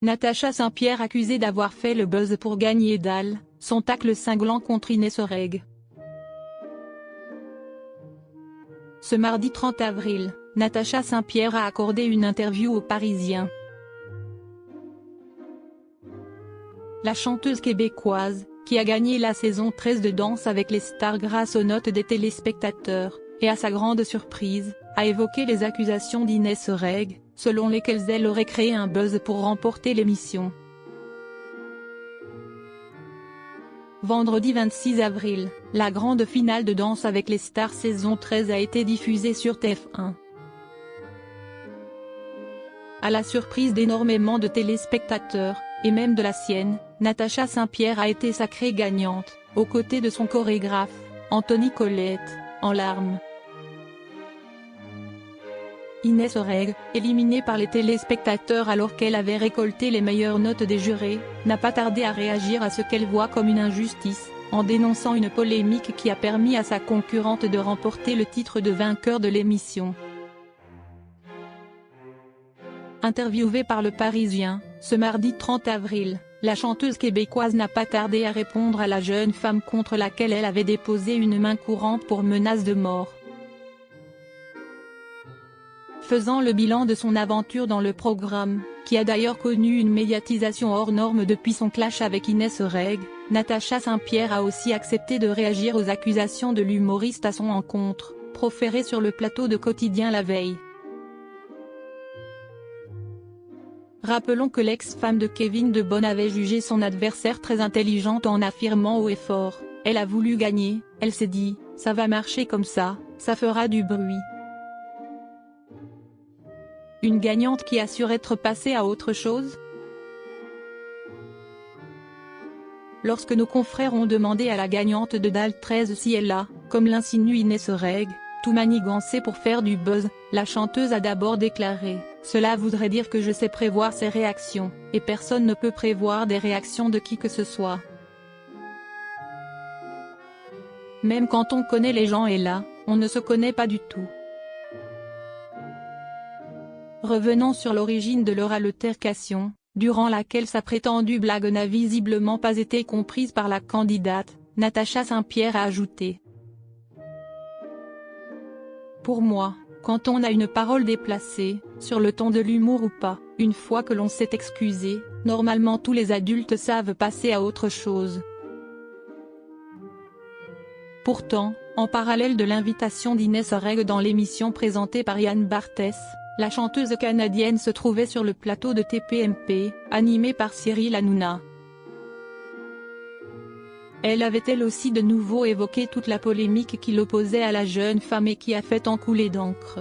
Natacha Saint-Pierre accusée d'avoir fait le buzz pour gagner Dal, son tacle cinglant contre Inès Horeg. Ce mardi 30 avril, Natacha Saint-Pierre a accordé une interview aux Parisiens. La chanteuse québécoise, qui a gagné la saison 13 de Danse avec les stars grâce aux notes des téléspectateurs, et à sa grande surprise, a évoqué les accusations d'Inès Horeg, selon lesquelles elle aurait créé un buzz pour remporter l'émission. Vendredi 26 avril, la grande finale de Danse avec les stars saison 13 a été diffusée sur TF1. À la surprise d'énormément de téléspectateurs, et même de la sienne, Natacha Saint-Pierre a été sacrée gagnante, aux côtés de son chorégraphe, Anthony Colette, en larmes. Inès Horeg, éliminée par les téléspectateurs alors qu'elle avait récolté les meilleures notes des jurés, n'a pas tardé à réagir à ce qu'elle voit comme une injustice, en dénonçant une polémique qui a permis à sa concurrente de remporter le titre de vainqueur de l'émission. Interviewée par Le Parisien, ce mardi 30 avril, la chanteuse québécoise n'a pas tardé à répondre à la jeune femme contre laquelle elle avait déposé une main courante pour menace de mort. Faisant le bilan de son aventure dans le programme, qui a d'ailleurs connu une médiatisation hors norme depuis son clash avec Inès Horeg, Natacha Saint-Pierre a aussi accepté de réagir aux accusations de l'humoriste à son encontre, proférées sur le plateau de Quotidien la veille. Rappelons que l'ex-femme de Kevin De Bonne avait jugé son adversaire très intelligente en affirmant haut et fort « Elle a voulu gagner, elle s'est dit, ça va marcher comme ça fera du bruit ». Une gagnante qui a su être passée à autre chose? Lorsque nos confrères ont demandé à la gagnante de Dal 13 si elle a, comme l'insinue Inès Horeg, tout manigancé pour faire du buzz, la chanteuse a d'abord déclaré « Cela voudrait dire que je sais prévoir ses réactions, et personne ne peut prévoir des réactions de qui que ce soit. Même quand on connaît les gens et là, on ne se connaît pas du tout. » Revenons sur l'origine de leur altercation, durant laquelle sa prétendue blague n'a visiblement pas été comprise par la candidate, Natacha Saint-Pierre a ajouté. Pour moi, quand on a une parole déplacée, sur le ton de l'humour ou pas, une fois que l'on s'est excusé, normalement tous les adultes savent passer à autre chose. Pourtant, en parallèle de l'invitation d'Inès Horeg dans l'émission présentée par Yann Barthès, la chanteuse canadienne se trouvait sur le plateau de TPMP, animée par Cyril Hanouna. Elle avait elle aussi de nouveau évoqué toute la polémique qui l'opposait à la jeune femme et qui a fait en couler d'encre.